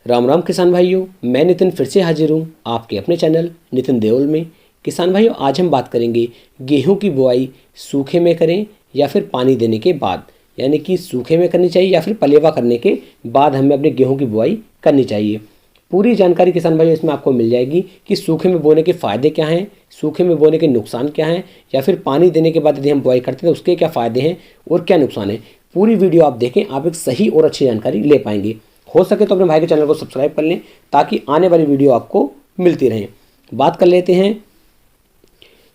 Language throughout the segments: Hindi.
राम राम किसान भाइयों, मैं नितिन फिर से हाजिर हूँ आपके अपने चैनल नितिन देओल में। किसान भाइयों, आज हम बात करेंगे गेहूं की बुआई सूखे में करें या फिर पानी देने के बाद, यानी कि सूखे में करनी चाहिए या फिर पलेवा करने के बाद हमें अपने गेहूं की बुआई करनी चाहिए। पूरी जानकारी किसान भाइयों इसमें आपको मिल जाएगी कि सूखे में बोने के फ़ायदे क्या हैं, सूखे में बोने के नुकसान क्या हैं, या फिर पानी देने के बाद यदि हम बुआई करते हैं तो उसके क्या फ़ायदे हैं और क्या नुकसान है। पूरी वीडियो आप देखें, आप एक सही और अच्छी जानकारी ले पाएंगे। हो सके तो अपने भाई के चैनल को सब्सक्राइब कर लें ताकि आने वाली वीडियो आपको मिलती रहे। बात कर लेते हैं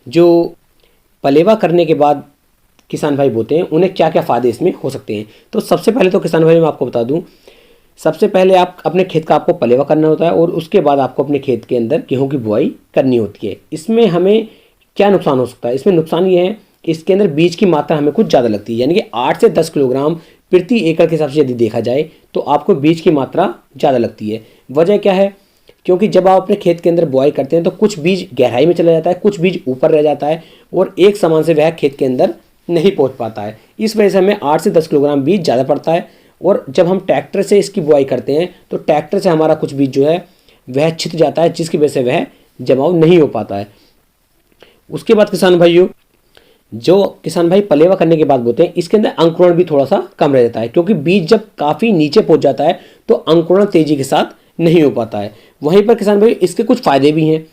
जो पलेवा करने के बाद किसान भाई बोते हैं उन्हें क्या क्या फ़ायदे इसमें हो सकते हैं। तो सबसे पहले तो किसान भाई मैं आपको बता दूं, सबसे पहले आप अपने खेत का आपको पलेवा करना होता है और उसके बाद आपको अपने खेत के अंदर गेहूं की बुआई करनी होती है। इसमें हमें क्या नुकसान हो सकता है? इसमें नुकसान ये है कि इसके अंदर बीज की मात्रा हमें कुछ ज़्यादा लगती है, यानी कि 8 से 10 किलोग्राम प्रति एकड़ के हिसाब से यदि देखा जाए तो आपको बीज की मात्रा ज़्यादा लगती है। वजह क्या है? क्योंकि जब आप अपने खेत के अंदर बुआई करते हैं तो कुछ बीज गहराई में चला जाता है, कुछ बीज ऊपर रह जाता है और एक समान से वह खेत के अंदर नहीं पहुंच पाता है। इस वजह से हमें 8 से 10 किलोग्राम बीज ज़्यादा पड़ता है। और जब हम ट्रैक्टर से इसकी बुआई करते हैं तो ट्रैक्टर से हमारा कुछ बीज जो है वह छित जाता है, जिसकी वजह से वह जमाव नहीं हो पाता है। उसके बाद किसान भाइयों, जो किसान भाई पलेवा करने के बाद बोते हैं इसके अंदर अंकुरण भी थोड़ा सा कम रह जाता है, क्योंकि बीज जब काफ़ी नीचे पहुंच जाता है तो अंकुरण तेजी के साथ नहीं हो पाता है। वहीं पर किसान भाई इसके कुछ फ़ायदे भी हैं।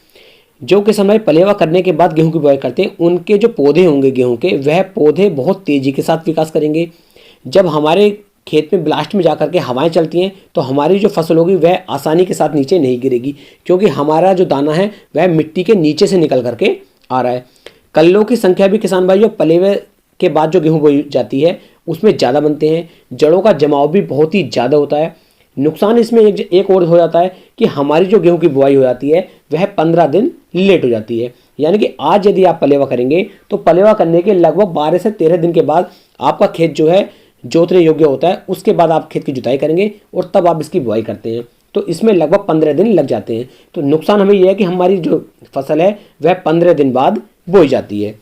जो किसान भाई पलेवा करने के बाद गेहूं की बुआई करते हैं उनके जो पौधे होंगे गेहूं के, वह पौधे बहुत तेज़ी के साथ विकास करेंगे। जब हमारे खेत में ब्लास्ट में जाकर के हवाएं चलती हैं तो हमारी जो फसल होगी वह आसानी के साथ नीचे नहीं गिरेगी, क्योंकि हमारा जो दाना है वह मिट्टी के नीचे से निकल करके आ रहा है। कल्लों की संख्या भी किसान भाई जो पलेवे के बाद जो गेहूं बोई जाती है उसमें ज़्यादा बनते हैं। जड़ों का जमाव भी बहुत ही ज़्यादा होता है। नुकसान इसमें एक और हो जाता है कि हमारी जो गेहूं की बुआई हो जाती है वह 15 दिन लेट हो जाती है। यानी कि आज यदि आप पलेवा करेंगे तो पलेवा करने के लगभग 12 से 13 दिन के बाद आपका खेत जो है जोतने योग्य होता है। उसके बाद आप खेत की जुताई करेंगे और तब आप इसकी बुआई करते हैं, तो इसमें लगभग 15 दिन लग जाते हैं। तो नुकसान हमें यह है कि हमारी जो फसल है वह 15 दिन बाद बोई जाती है।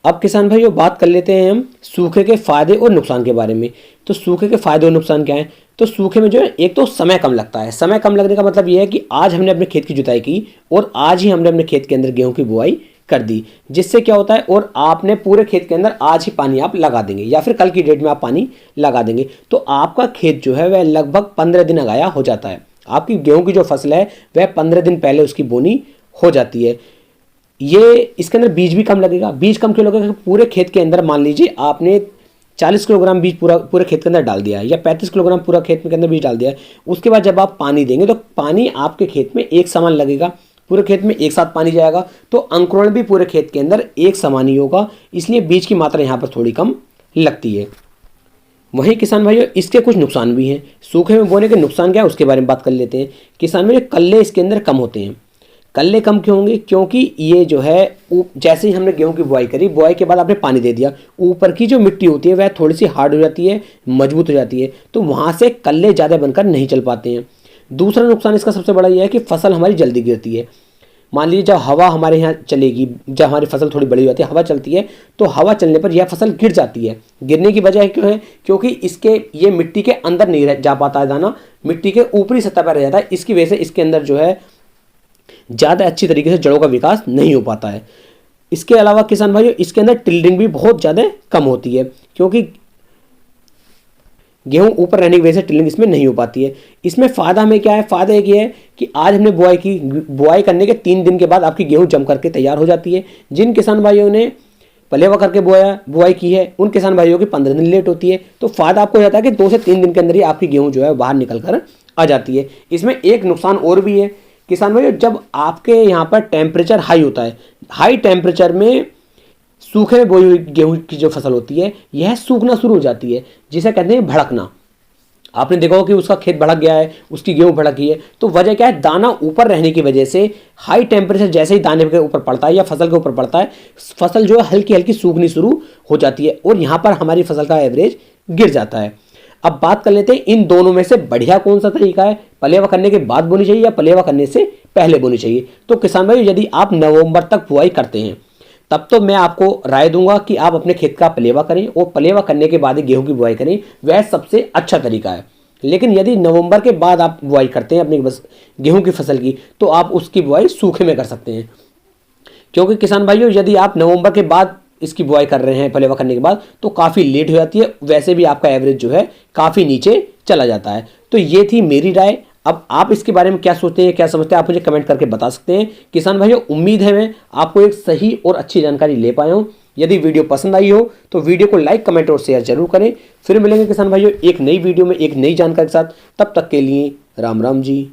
अब किसान भाइयों बात कर लेते हैं हम सूखे के फायदे और नुकसान के बारे में। तो सूखे के फायदे और नुकसान क्या है? तो सूखे में जो है एक तो समय कम लगता है। समय कम लगने का मतलब यह है कि आज हमने अपने खेत की जुताई की और आज ही हमने अपने खेत के अंदर गेहूं की बुआई कर दी, जिससे क्या होता है, और आपने पूरे खेत के अंदर आज ही पानी आप लगा देंगे या फिर कल की डेट में आप पानी लगा देंगे तो आपका खेत जो है वह लगभग 15 दिन अगाया हो जाता है। आपकी गेहूं की जो फसल है वह 15 दिन पहले उसकी बोनी हो जाती है। ये इसके अंदर बीज भी कम लगेगा। बीज कम क्यों लगेगा? पूरे खेत के अंदर मान लीजिए आपने 40 किलोग्राम बीज पूरे खेत के अंदर डाल दिया है या 35 किलोग्राम पूरा खेत के अंदर बीज डाल दिया है। उसके बाद जब आप पानी देंगे तो पानी आपके खेत में एक समान लगेगा, पूरे खेत में एक साथ पानी जाएगा, तो अंकुरण भी पूरे खेत के अंदर एक समान ही होगा। इसलिए बीज की मात्रा यहाँ पर थोड़ी कम लगती है। वहीं किसान भाइयों इसके कुछ नुकसान भी हैं। सूखे में बोने के नुकसान क्या है उसके बारे में बात कर लेते हैं। किसान भाइयों कल्ले इसके अंदर कम होते हैं। कल्ले कम क्यों होंगे? क्योंकि ये जो है जैसे ही हमने गेहूं की बुआई करी, बुआई के बाद आपने पानी दे दिया, ऊपर की जो मिट्टी होती है वह थोड़ी सी हार्ड हो जाती है, मजबूत हो जाती है, तो वहाँ से कल्ले ज़्यादा बनकर नहीं चल पाते हैं। दूसरा नुकसान इसका सबसे बड़ा यह है कि फसल हमारी जल्दी गिरती है। मान लीजिए जब हवा हमारे यहाँ चलेगी, जब हमारी फसल थोड़ी बड़ी हो जाती है, हवा चलती है, तो हवा चलने पर यह फसल गिर जाती है। गिरने की वजह क्यों है? क्योंकि इसके ये मिट्टी के अंदर नहीं जा पाता है दाना, मिट्टी के ऊपरी सतह पर रह जाता है। इसकी वजह से इसके अंदर जो है ज़्यादा अच्छी तरीके से जड़ों का विकास नहीं हो पाता है। इसके अलावा किसान भाइयों इसके अंदर टिल्डिंग भी बहुत ज़्यादा कम होती है, क्योंकि गेहूं ऊपर रहने की वजह से टिल्लिंग इसमें नहीं हो पाती है। इसमें फ़ायदा हमें क्या है? फ़ायदा एक ये है कि आज हमने बुआई की, बुआई करने के 3 दिन के बाद आपकी गेहूं जम करके तैयार हो जाती है। जिन किसान भाइयों ने पलेवा करके बुआई की है उन किसान भाइयों की 15 दिन लेट होती है। तो फ़ायदा आपको जाता है कि 2 से 3 दिन के अंदर ही आपकी गेहूँ जो है बाहर निकल कर आ जाती है। इसमें एक नुकसान और भी है किसान भाइयों, जब आपके यहाँ पर टेम्परेचर हाई होता है, हाई टेम्परेचर में सूखे में बोई हुई गेहूं की जो फसल होती है यह सूखना शुरू हो जाती है, जिसे कहते हैं भड़कना। आपने देखा हो कि उसका खेत भड़क गया है, उसकी गेहूं भड़क गई है, तो वजह क्या है? दाना ऊपर रहने की वजह से हाई टेम्परेचर जैसे ही दाने के ऊपर पड़ता है या फसल के ऊपर पड़ता है, फसल जो है हल्की हल्की सूखनी शुरू हो जाती है और यहाँ पर हमारी फसल का एवरेज गिर जाता है। अब बात कर लेते हैं इन दोनों में से बढ़िया कौन सा तरीका है? पलेवा करने के बाद बोनी चाहिए या पलेवा करने से पहले बोनी चाहिए? तो किसान भाई यदि आप नवंबर तक बुआई करते हैं तब तो मैं आपको राय दूंगा कि आप अपने खेत का पलेवा करें और पलेवा करने के बाद ही गेहूं की बुआई करें, वह सबसे अच्छा तरीका है। लेकिन यदि नवंबर के बाद आप बुआई करते हैं अपनी गेहूं की फसल की, तो आप उसकी बुआई सूखे में कर सकते हैं। क्योंकि किसान भाइयों, यदि आप नवंबर के बाद इसकी बुआई कर रहे हैं पलेवा करने के बाद, तो काफ़ी लेट हो जाती है, वैसे भी आपका एवरेज जो है काफ़ी नीचे चला जाता है। तो ये थी मेरी राय। अब आप इसके बारे में क्या सोचते हैं, क्या समझते हैं, आप मुझे कमेंट करके बता सकते हैं। किसान भाइयों, उम्मीद है मैं आपको एक सही और अच्छी जानकारी ले पाया हूँ। यदि वीडियो पसंद आई हो तो वीडियो को लाइक, कमेंट और शेयर जरूर करें। फिर मिलेंगे किसान भाइयों एक नई वीडियो में एक नई जानकारी के साथ। तब तक के लिए राम राम जी।